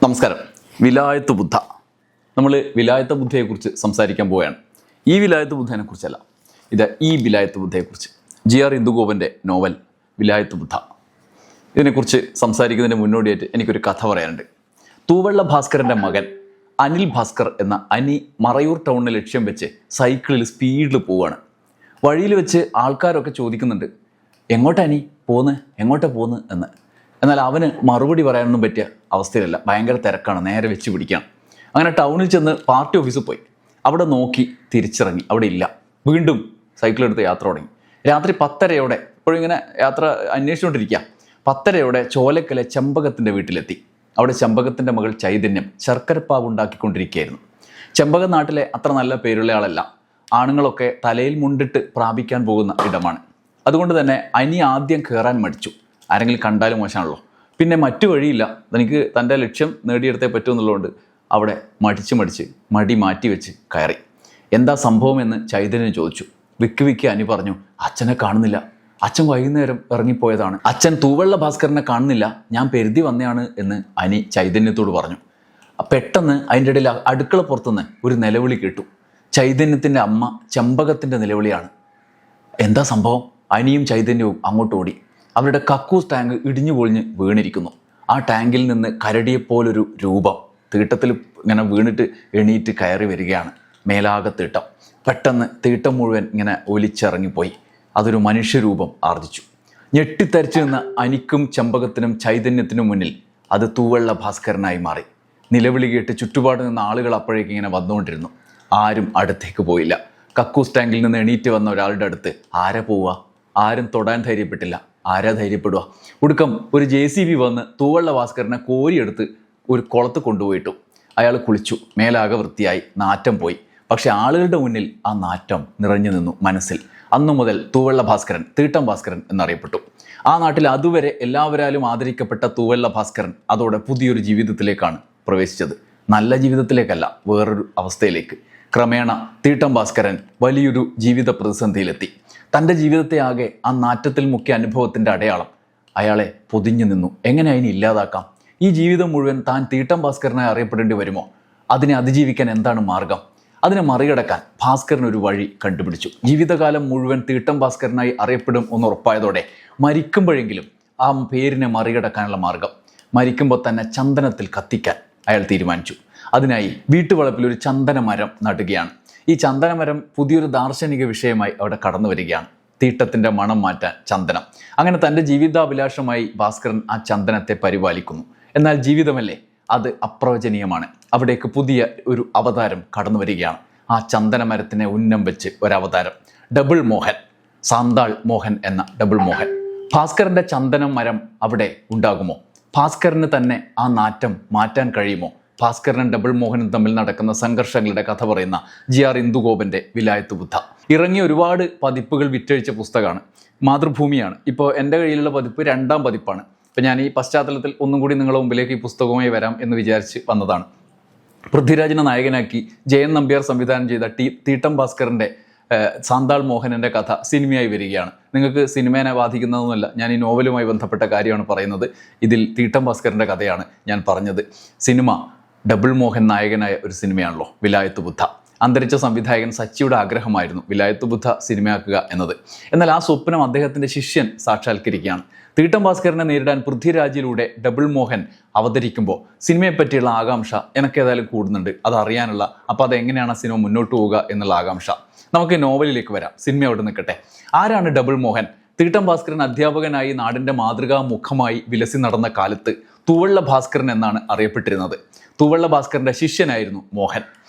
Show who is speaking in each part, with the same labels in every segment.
Speaker 1: നമസ്കാരം. വിലായത്ത് ബുദ്ധ. നമ്മൾ വിലായത്ത് ബുദ്ധയെക്കുറിച്ച് സംസാരിക്കാൻ പോവുകയാണ്. ഈ വിലായത്ത് ബുദ്ധനെ കുറിച്ചല്ല, ഈ വിലായത്ത് ബുദ്ധയെക്കുറിച്ച്. GR ഇന്ദുഗോപൻ്റെ നോവൽ വിലായത്ത് ബുദ്ധ. ഇതിനെക്കുറിച്ച് സംസാരിക്കുന്നതിന് മുന്നോടിയായിട്ട് എനിക്കൊരു കഥ പറയാനുണ്ട്. തൂവെള്ള ഭാസ്കരൻ്റെ മകൻ അനിൽ ഭാസ്കർ എന്ന അനി മറയൂർ ടൗണിനെ ലക്ഷ്യം വെച്ച് സൈക്കിളിൽ സ്പീഡിൽ പോവുകയാണ്. വഴിയിൽ വെച്ച് ആൾക്കാരൊക്കെ ചോദിക്കുന്നുണ്ട്, എങ്ങോട്ടാ പോന്ന് എന്ന്. എന്നാൽ അവന് മറുപടി പറയാനൊന്നും പറ്റിയ അവസ്ഥയിലല്ല. ഭയങ്കര തിരക്കാണ്, നേരെ വെച്ച് പിടിക്കുകയാണ്. അങ്ങനെ ടൗണിൽ ചെന്ന് പാർട്ടി ഓഫീസിൽ പോയി. അവിടെ നോക്കി തിരിച്ചിറങ്ങി, അവിടെ ഇല്ല. വീണ്ടും സൈക്കിളെടുത്ത് യാത്ര തുടങ്ങി. രാത്രി 10:30 ഇപ്പോഴും ഇങ്ങനെ യാത്ര അന്വേഷിച്ചുകൊണ്ടിരിക്കുക. 10:30 ചോലക്കലെ ചെമ്പകത്തിൻ്റെ വീട്ടിലെത്തി. അവിടെ ചെമ്പകത്തിൻ്റെ മകൾ ചൈതന്യം ശർക്കരപ്പാവ് ഉണ്ടാക്കിക്കൊണ്ടിരിക്കുകയായിരുന്നു. ചെമ്പകം നാട്ടിലെ അത്ര നല്ല പേരുള്ള ആളല്ല. ആണുങ്ങളൊക്കെ തലയിൽ മുണ്ടിട്ട് പ്രാപിക്കാൻ പോകുന്ന ഇടമാണ്. അതുകൊണ്ട് തന്നെ അനി ആദ്യം കയറാൻ മടിച്ചു. ആരെങ്കിലും കണ്ടാലും മോശമാണല്ലോ. പിന്നെ മറ്റു വഴിയില്ല, തനിക്ക് തൻ്റെ ലക്ഷ്യം നേടിയെടുത്തേ പറ്റുമെന്നുള്ളതുകൊണ്ട് അവിടെ മടി മാറ്റി വെച്ച് കയറി. എന്താ സംഭവം എന്ന് ചൈതന്യം ചോദിച്ചു. വിക്ക് അനി പറഞ്ഞു, അച്ഛനെ കാണുന്നില്ല, അച്ഛൻ വൈകുന്നേരം ഇറങ്ങിപ്പോയതാണ്, അച്ഛൻ തൂവെള്ള ഭാസ്കരനെ കാണുന്നില്ല, ഞാൻ പെരുതി വന്നതാണ് എന്ന് അനി ചൈതന്യത്തോട് പറഞ്ഞു. പെട്ടെന്ന് അതിൻ്റെ ഇടയിൽ അടുക്കള പുറത്തുനിന്ന് ഒരു നിലവിളി കേട്ടു. ചൈതന്യത്തിൻ്റെ അമ്മ ചെമ്പകത്തിൻ്റെ നിലവിളിയാണ്. എന്താ സംഭവം? അനിയും ചൈതന്യവും അങ്ങോട്ട് ഓടി. അവരുടെ കക്കൂസ് ടാങ്ക് ഇടിഞ്ഞു പൊളിഞ്ഞ് വീണിരിക്കുന്നു. ആ ടാങ്കിൽ നിന്ന് കരടിയെപ്പോലൊരു രൂപം തീട്ടത്തിൽ ഇങ്ങനെ വീണിട്ട് എണീറ്റ് കയറി വരികയാണ്. മേലാകെ തീട്ടം. പെട്ടെന്ന് തീട്ടം മുഴുവൻ ഇങ്ങനെ ഒലിച്ചിറങ്ങിപ്പോയി. അതൊരു മനുഷ്യരൂപം ആർജിച്ചു. ഞെട്ടിത്തരിച്ചു നിന്ന അനിക്കും ചെമ്പകത്തിനും ചൈതന്യത്തിനും മുന്നിൽ അത് തൂവെള്ള ഭാസ്കരനായി മാറി. നിലവിളി കേട്ട് ചുറ്റുപാട് നിന്ന ആളുകൾ അപ്പോഴേക്ക് ഇങ്ങനെ വന്നുകൊണ്ടിരുന്നു. ആരും അടുത്തേക്ക് പോയില്ല. കക്കൂസ് ടാങ്കിൽ നിന്ന് എണീറ്റ് വന്ന ഒരാളുടെ അടുത്ത് ആരാ പോവുക? ആരും തൊടാൻ ധൈര്യപ്പെട്ടില്ല. ആരാ ധൈര്യപ്പെടുക? ഒടുക്കം ഒരു JCB വന്ന് തൂവെള്ള ഭാസ്കരനെ കോരിയെടുത്ത് ഒരു കുളത്ത് കൊണ്ടുപോയിട്ടു. അയാൾ കുളിച്ചു, മേലാകെ വൃത്തിയായി, നാറ്റം പോയി. പക്ഷെ ആളുകളുടെ മുന്നിൽ ആ നാറ്റം നിറഞ്ഞു നിന്നു മനസ്സിൽ. അന്നു മുതൽ തൂവെള്ള ഭാസ്കരൻ തീട്ടം ഭാസ്കരൻ എന്നറിയപ്പെട്ടു. ആ നാട്ടിൽ അതുവരെ എല്ലാവരാലും ആദരിക്കപ്പെട്ട തൂവെള്ള ഭാസ്കരൻ അതോടെ പുതിയൊരു ജീവിതത്തിലേക്കാണ് പ്രവേശിച്ചത്. നല്ല ജീവിതത്തിലേക്കല്ല, വേറൊരു അവസ്ഥയിലേക്ക്. ക്രമേണ തീട്ടം ഭാസ്കരൻ വലിയൊരു ജീവിത പ്രതിസന്ധിയിലെത്തി. തൻ്റെ ജീവിതത്തെ ആകെ ആ നാറ്റത്തിൽ മുക്കിയ അനുഭവത്തിൻ്റെ അടയാളം അയാളെ പൊതിഞ്ഞു നിന്നു. എങ്ങനെ അതിനെ ഇല്ലാതാക്കാം? ഈ ജീവിതം മുഴുവൻ താൻ തീട്ടം ഭാസ്കരനായി അറിയപ്പെടേണ്ടി വരുമോ? അതിനെ അതിജീവിക്കാൻ എന്താണ് മാർഗം? അതിനെ മറികടക്കാൻ ഭാസ്കരൻ ഒരു വഴി കണ്ടുപിടിച്ചു. ജീവിതകാലം മുഴുവൻ തീട്ടം ഭാസ്കരനായി അറിയപ്പെടും എന്നുറപ്പായതോടെ മരിക്കുമ്പോഴെങ്കിലും ആ പേരിനെ മറികടക്കാനുള്ള മാർഗം മരിക്കുമ്പോൾ തന്നെ ചന്ദനത്തിൽ കത്തിക്കാൻ അയാൾ തീരുമാനിച്ചു. അതിനായി വീട്ടുവളപ്പിൽ ഒരു ചന്ദന മരം നടുകയാണ്. ഈ ചന്ദനമരം പുതിയൊരു ദാർശനിക വിഷയമായി അവിടെ കടന്നു വരികയാണ്. തീട്ടത്തിൻ്റെ മണം മാറ്റാൻ ചന്ദനം. അങ്ങനെ തൻ്റെ ജീവിതാഭിലാഷമായി ഭാസ്കരൻ ആ ചന്ദനത്തെ പരിപാലിക്കുന്നു. എന്നാൽ ജീവിതമല്ലേ, അത് അപ്രവചനീയമാണ്. അവിടേക്ക് പുതിയ ഒരു അവതാരം കടന്നു വരികയാണ്. ആ ചന്ദനമരത്തിനെ ഉന്നം വെച്ച് ഒരവതാരം. ഡബിൾ മോഹൻ, സാന്താൾ മോഹൻ എന്ന ഡബിൾ മോഹൻ. ഭാസ്കരൻ്റെ ചന്ദനം മരം അവിടെ ഉണ്ടാകുമോ? ഭാസ്കരന് തന്നെ ആ നാറ്റം മാറ്റാൻ കഴിയുമോ? ഭാസ്കരനും ഡബിൾ മോഹനും തമ്മിൽ നടക്കുന്ന സംഘർഷങ്ങളുടെ കഥ പറയുന്ന GR ഇന്ദുഗോപൻ്റെ വിലായത്ത് ബുദ്ധ. ഇറങ്ങിയ ഒരുപാട് പതിപ്പുകൾ വിറ്റഴിച്ച പുസ്തകമാണ്. മാതൃഭൂമിയാണ് ഇപ്പോൾ എൻ്റെ കയ്യിലുള്ള പതിപ്പ് 2ാം പതിപ്പാണ്. ഇപ്പം ഞാൻ ഈ പശ്ചാത്തലത്തിൽ ഒന്നും കൂടി നിങ്ങളുടെ മുമ്പിലേക്ക് ഈ പുസ്തകവുമായി വരാം എന്ന് വിചാരിച്ച് വന്നതാണ്. പൃഥ്വിരാജിനെ നായകനാക്കി ജയൻ നമ്പ്യാർ സംവിധാനം ചെയ്ത തീട്ടം ഭാസ്കരൻ്റെ സാന്താൾ മോഹനൻ്റെ കഥ സിനിമയായി വരികയാണ്. നിങ്ങൾക്ക് സിനിമേനെ ബാധിക്കുന്നതൊന്നുമല്ല, ഞാൻ ഈ നോവലുമായി ബന്ധപ്പെട്ട കാര്യമാണ് പറയുന്നത്. ഇതിൽ തീട്ടം ഭാസ്കരൻ്റെ കഥയാണ് ഞാൻ പറഞ്ഞത്. സിനിമ ഡബിൾ മോഹൻ നായകനായ ഒരു സിനിമയാണല്ലോ വിലായത്ത് ബുദ്ധ. അന്തരിച്ച സംവിധായകൻ സച്ചിയുടെ ആഗ്രഹമായിരുന്നു വിലായത്ത് ബുദ്ധ സിനിമയാക്കുക എന്നത്. എന്നാൽ ആ സ്വപ്നം അദ്ദേഹത്തിൻ്റെ ശിഷ്യൻ സാക്ഷാത്കരിക്കുകയാണ്. തീട്ടം ഭാസ്കരനെ നേരിടാൻ പൃഥ്വിരാജിലൂടെ ഡബിൾ മോഹൻ അവതരിക്കുമ്പോൾ സിനിമയെപ്പറ്റിയുള്ള ആകാംക്ഷ എനിക്കേതായാലും കൂടുന്നുണ്ട്. അതറിയാനുള്ള, അപ്പോൾ അതെങ്ങനെയാണ് ആ സിനിമ മുന്നോട്ട് പോവുക എന്നുള്ള ആകാംക്ഷ. നമുക്ക് നോവലിലേക്ക് വരാം. സിനിമ അവിടെ നിൽക്കട്ടെ. ആരാണ് ഡബിൾ മോഹൻ? തീട്ടം ഭാസ്കരൻ അധ്യാപകനായി നാടിൻ്റെ മാതൃകാ മുഖമായി വിലസി നടന്ന കാലത്ത് തൂവെള്ള ഭാസ്കരൻ എന്നാണ് അറിയപ്പെട്ടിരുന്നത്. തൂവെള്ള ഭാസ്കരൻ്റെ ശിഷ്യനായിരുന്നു മോഹൻ.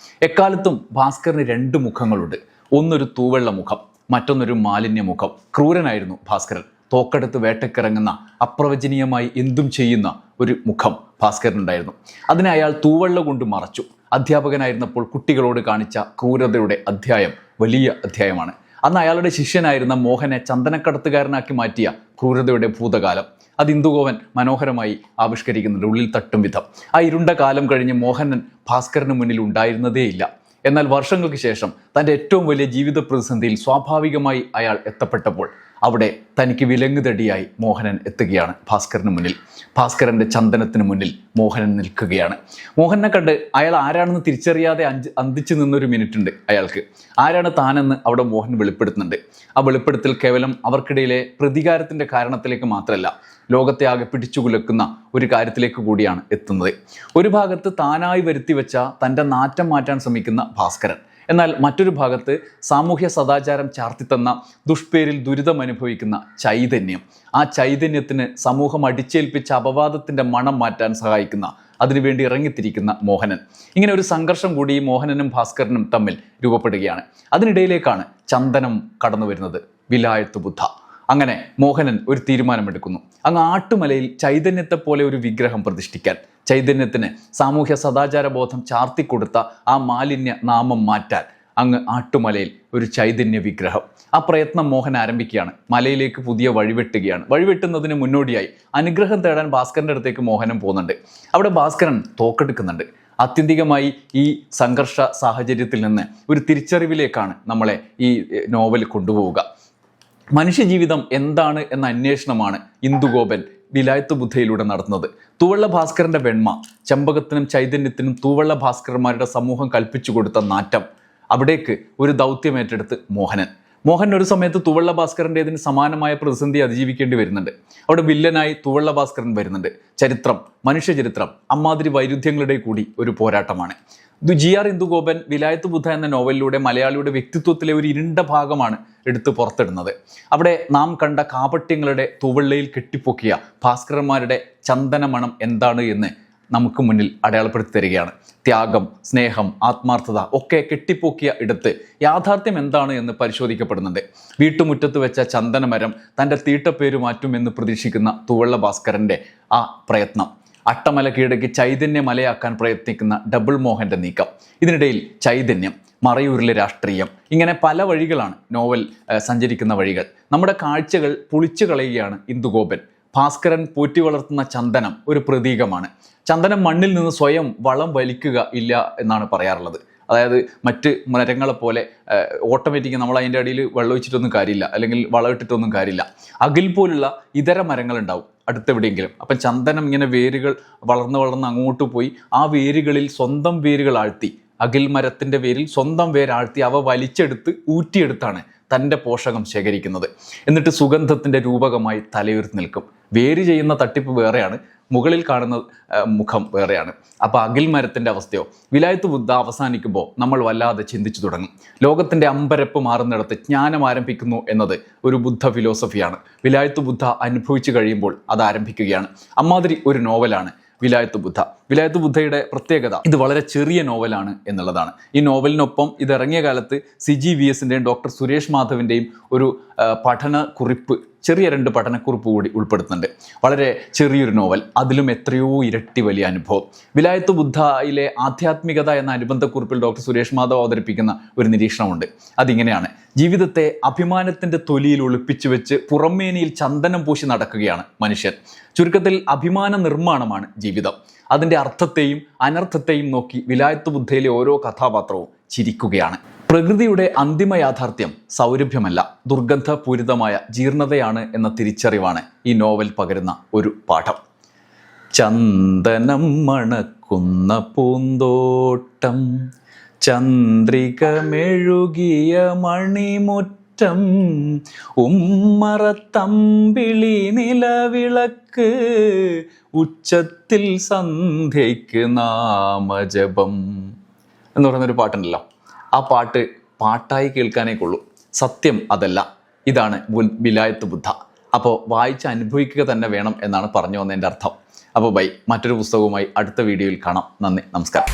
Speaker 1: എക്കാലത്തും ഭാസ്കരന് 2 മുഖങ്ങളുണ്ട്. ഒന്നൊരു തൂവെള്ള മുഖം, മറ്റൊന്നൊരു മാലിന്യ മുഖം. ക്രൂരനായിരുന്നു ഭാസ്കരൻ. തോക്കെടുത്ത് വേട്ടക്കിറങ്ങുന്ന, അപ്രവചനീയമായി എന്തും ചെയ്യുന്ന ഒരു മുഖം ഭാസ്കരനുണ്ടായിരുന്നു. അതിനെ അയാൾ തൂവെള്ള കൊണ്ട് മറച്ചു. അധ്യാപകനായിരുന്നപ്പോൾ കുട്ടികളോട് കാണിച്ച ക്രൂരതയുടെ അധ്യായം വലിയ അധ്യായമാണ്. അന്ന് അയാളുടെ ശിഷ്യനായിരുന്ന മോഹനെ ചന്ദനക്കടത്തുകാരനാക്കി മാറ്റിയ ക്രൂരതയുടെ ഭൂതകാലം അത് ഇന്ദുഗോപൻ മനോഹരമായി ആവിഷ്കരിക്കുന്നുണ്ട്, ഉള്ളിൽ തട്ടും വിധം. ആ ഇരുണ്ട കാലം കഴിഞ്ഞ് മോഹനൻ ഭാസ്കരന് മുന്നിൽ ഉണ്ടായിരുന്നതേയില്ല. എന്നാൽ വർഷങ്ങൾക്ക് ശേഷം തൻ്റെ ഏറ്റവും വലിയ ജീവിത പ്രതിസന്ധിയിൽ സ്വാഭാവികമായി അയാൾ എത്തപ്പെട്ടപ്പോൾ അവിടെ തനിക്ക് വിലങ്ങുതടിയായി മോഹനൻ എത്തുകയാണ് ഭാസ്കരന് മുന്നിൽ. ഭാസ്കരൻ്റെ ചന്ദനത്തിന് മുന്നിൽ മോഹനൻ നിൽക്കുകയാണ്. മോഹനെ കണ്ട് അയാൾ ആരാണെന്ന് തിരിച്ചറിയാതെ അന്തിച്ചു നിന്നൊരു മിനിറ്റ് ഉണ്ട് അയാൾക്ക്. ആരാണ് താനെന്ന് അവിടെ മോഹൻ വെളിപ്പെടുത്തുന്നുണ്ട്. ആ വെളിപ്പെടുത്തൽ കേവലം അവർക്കിടയിലെ പ്രതികാരത്തിൻ്റെ കാരണത്തിലേക്ക് മാത്രമല്ല, ലോകത്തെ ആകെ പിടിച്ചുകുലക്കുന്ന ഒരു കാര്യത്തിലേക്ക് കൂടിയാണ് എത്തുന്നത്. ഒരു ഭാഗത്ത് താനായി വരുത്തി വെച്ച തൻ്റെ നാറ്റം മാറ്റാൻ ശ്രമിക്കുന്ന ഭാസ്കരൻ, എന്നാൽ മറ്റൊരു ഭാഗത്ത് സാമൂഹ്യ സദാചാരം ചാർത്തിത്തന്ന ദുഷ്പേരിൽ ദുരിതം അനുഭവിക്കുന്ന ചൈതന്യം. ആ ചൈതന്യത്തിന് സമൂഹം അടിച്ചേൽപ്പിച്ച അപവാദത്തിൻ്റെ മണം മാറ്റാൻ സഹായിക്കുന്ന, അതിനുവേണ്ടി ഇറങ്ങിത്തിരിക്കുന്ന മോഹനൻ. ഇങ്ങനെ ഒരു സംഘർഷം കൂടി മോഹനനും ഭാസ്കരനും തമ്മിൽ രൂപപ്പെടുകയാണ്. അതിനിടയിലേക്കാണ് ചന്ദനം കടന്നു വരുന്നത്, വിലായത്ത് ബുദ്ധ. അങ്ങനെ മോഹനൻ ഒരു തീരുമാനമെടുക്കുന്നു. അങ്ങ് ആട്ടുമലയിൽ ചൈതന്യത്തെ പോലെ ഒരു വിഗ്രഹം പ്രതിഷ്ഠിക്കാൻ, ചൈതന്യത്തിന് സാമൂഹ്യ സദാചാര ബോധം ചാർത്തിക്കൊടുത്ത ആ മാലിന്യ നാമം മാറ്റാൻ അങ്ങ് ആട്ടുമലയിൽ ഒരു ചൈതന്യ വിഗ്രഹം. ആ പ്രയത്നം മോഹൻ ആരംഭിക്കുകയാണ്. മലയിലേക്ക് പുതിയ വഴിവെട്ടുകയാണ്. വഴിവെട്ടുന്നതിന് മുന്നോടിയായി അനുഗ്രഹം തേടാൻ ഭാസ്കരൻ്റെ അടുത്തേക്ക് മോഹനൻ പോകുന്നുണ്ട്. അവിടെ ഭാസ്കരൻ തോക്കെടുക്കുന്നുണ്ട്. ആത്യന്തികമായി ഈ സംഘർഷ സാഹചര്യത്തിൽ നിന്ന് ഒരു തിരിച്ചറിവിലേക്കാണ് നമ്മളെ ഈ നോവൽ കൊണ്ടുപോവുക. മനുഷ്യജീവിതം എന്താണ് എന്ന അന്വേഷണമാണ് ഇന്ദുഗോപൻ വിലായത്ത് ബുദ്ധയിലൂടെ നടത്തുന്നത്. തൂവള്ള ഭാസ്കരൻ്റെ വെണ്മ, ചെമ്പകത്തിനും ചൈതന്യത്തിനും തൂവള്ള ഭാസ്കരന്മാരുടെ സമൂഹം കൽപ്പിച്ചു കൊടുത്ത നാറ്റം, അവിടേക്ക് ഒരു ദൗത്യം ഏറ്റെടുത്ത് മോഹൻ ഒരു സമയത്ത് തൂവള്ള ഭാസ്കരൻ്റെതിന് സമാനമായ പ്രതിസന്ധി അതിജീവിക്കേണ്ടി വരുന്നുണ്ട്. അവിടെ വില്ലനായി തൂവള്ള ഭാസ്കരൻ വരുന്നുണ്ട്. ചരിത്രം, മനുഷ്യചരിത്രം അമ്മാതിരി വൈരുദ്ധ്യങ്ങളുടെ കൂടി ഒരു പോരാട്ടമാണ്. GR ഇന്ദുഗോപൻ വിലായത്ത് ബുദ്ധ എന്ന നോവലിലൂടെ മലയാളിയുടെ വ്യക്തിത്വത്തിലെ ഒരു ഇരുണ്ട ഭാഗമാണ് എടുത്ത് പുറത്തിടുന്നത്. അവിടെ നാം കണ്ട കാപട്യങ്ങളുടെ തൂവള്ളയിൽ കെട്ടിപ്പൊക്കിയ ഭാസ്കരന്മാരുടെ ചന്ദനമണം എന്താണ് എന്ന് നമുക്ക് മുന്നിൽ അടയാളപ്പെടുത്തി തരികയാണ്. ത്യാഗം, സ്നേഹം, ആത്മാർത്ഥത ഒക്കെ കെട്ടിപ്പൊക്കിയ ഇടത്ത് യാഥാർത്ഥ്യം എന്താണ് എന്ന് പരിശോധിക്കപ്പെടുന്നുണ്ട്. വീട്ടുമുറ്റത്ത് വെച്ച ചന്ദനമരം തൻ്റെ തീട്ടപ്പേര് മാറ്റുമെന്ന് പ്രതീക്ഷിക്കുന്ന തൂവള്ള ഭാസ്കരൻ്റെ ആ പ്രയത്നം, അട്ടമല കീഴടക്കി ചൈതന്യ മലയാക്കാൻ പ്രയത്നിക്കുന്ന ഡബിൾ മോഹൻ്റെ നീക്കം, ഇതിനിടയിൽ ചൈതന്യം, മറയൂരിലെ രാഷ്ട്രീയം, ഇങ്ങനെ പല വഴികളാണ് നോവൽ സഞ്ചരിക്കുന്ന വഴികൾ. നമ്മുടെ കാഴ്ചകൾ പൊളിച്ചു കളയുകയാണ് ഇന്ദുഗോപൻ. ഭാസ്കരൻ പോറ്റി വളർത്തുന്ന ചന്ദനം ഒരു പ്രതീകമാണ്. ചന്ദനം മണ്ണിൽ നിന്ന് സ്വയം വളം വലിക്കുക ഇല്ല എന്നാണ് പറയാറുള്ളത്. അതായത് മറ്റ് മരങ്ങളെപ്പോലെ ഓട്ടോമാറ്റിക് നമ്മൾ അതിൻ്റെ അടിയിൽ വെള്ളം ഒഴിച്ചിട്ടൊന്നും കാര്യമില്ല, അല്ലെങ്കിൽ വളമിട്ടിട്ടൊന്നും കാര്യമില്ല. അകിൽ പോലുള്ള ഇതര മരങ്ങളുണ്ടാവും അടുത്തെവിടെയെങ്കിലും. അപ്പം ചന്ദനം ഇങ്ങനെ വേരുകൾ വളർന്ന് അങ്ങോട്ട് പോയി ആ വേരുകളിൽ സ്വന്തം വേരുകൾ ആഴ്ത്തി, അകിൽ മരത്തിൻ്റെ വേരിൽ സ്വന്തം വേരാഴ്ത്തി അവ വലിച്ചെടുത്ത് ഊറ്റിയെടുത്താണ് തൻ്റെ പോഷകം ശേഖരിക്കുന്നത്. എന്നിട്ട് സുഗന്ധത്തിൻ്റെ രൂപകമായി തലയുയർത്തി നിൽക്കും. വേര് ചെയ്യുന്ന തട്ടിപ്പ് വേറെയാണ്, മുകളിൽ കാണുന്ന മുഖം വേറെയാണ്. അപ്പോൾ അകിൽ മരത്തിൻ്റെ അവസ്ഥയോ? വിലായത്ത് ബുദ്ധ അവസാനിക്കുമ്പോൾ നമ്മൾ വല്ലാതെ ചിന്തിച്ചു തുടങ്ങും. ലോകത്തിൻ്റെ അമ്പരപ്പ് മാറുന്നിടത്ത് ജ്ഞാനം ആരംഭിക്കുന്നു എന്നത് ഒരു ബുദ്ധ ഫിലോസഫിയാണ്. വിലായത്ത് ബുദ്ധ അനുഭവിച്ചു കഴിയുമ്പോൾ അത് ആരംഭിക്കുകയാണ്. അമ്മാതിരി ഒരു നോവലാണ് വിലായത്ത് ബുദ്ധ. വിലായത്ത് ബുദ്ധയുടെ പ്രത്യേകത ഇത് വളരെ ചെറിയ നോവലാണ് എന്നുള്ളതാണ്. ഈ നോവലിനൊപ്പം ഇത് ഇറങ്ങിയ കാലത്ത് CGVSൻ്റെയും ഡോക്ടർ സുരേഷ് മാധവിൻ്റെയും ഒരു പഠനക്കുറിപ്പ്, ചെറിയ 2 പഠനക്കുറിപ്പ് കൂടി ഉൾപ്പെടുത്തുന്നുണ്ട്. വളരെ ചെറിയൊരു നോവൽ, അതിലും എത്രയോ ഇരട്ടി വലിയ അനുഭവം. വിലായത്ത് ബുദ്ധയിലെ ആധ്യാത്മികത എന്ന അനുബന്ധക്കുറിപ്പിൽ ഡോക്ടർ സുരേഷ് മാധവ് അവതരിപ്പിക്കുന്ന ഒരു നിരീക്ഷണമുണ്ട്. അതിങ്ങനെയാണ്: ജീവിതത്തെ അഭിമാനത്തിൻ്റെ തൊലിയിൽ ഒളിപ്പിച്ചു വെച്ച് പുറമേനിയിൽ ചന്ദനം പൂശി നടക്കുകയാണ് മനുഷ്യൻ. ചുരുക്കത്തിൽ അഭിമാന നിർമ്മാണമാണ് ജീവിതം. അതിൻ്റെ അർത്ഥത്തെയും അനർത്ഥത്തെയും നോക്കി വിലായത്ത് ബുദ്ധയിലെ ഓരോ കഥാപാത്രവും ചിരിക്കുകയാണ്. പ്രകൃതിയുടെ അന്തിമ യാഥാർത്ഥ്യം സൗരഭ്യമല്ല, ദുർഗന്ധപൂരിതമായ ജീർണതയാണ് എന്ന തിരിച്ചറിവാണ് ഈ നോവൽ പകരുന്ന ഒരു പാഠം. ചന്ദനം മണക്കുന്ന പൂന്തോട്ടം, ചന്ദ്രിക മെഴുകിയ മണിമുറ്റം, ഉമ്മറത്തമ്പിളി നിലവിളക്ക്, ഉച്ചത്തിൽ സന്ധ്യയ്ക്ക് നാമജപം എന്ന് പറയുന്നൊരു പാട്ടുണ്ടല്ലോ. ആ പാട്ട് പാട്ടായി കേൾക്കാനേ കൊള്ളൂ. സത്യം അതല്ല. ഇതാണ് വിലായത്ത് ബുദ്ധ. അപ്പോൾ വായിച്ച് അനുഭവിക്കുക തന്നെ വേണം എന്നാണ് പറഞ്ഞു വന്നതിൻ്റെ അർത്ഥം. അപ്പോൾ ബൈ. മറ്റൊരു പുസ്തകവുമായി അടുത്ത വീഡിയോയിൽ കാണാം. നന്ദി, നമസ്കാരം.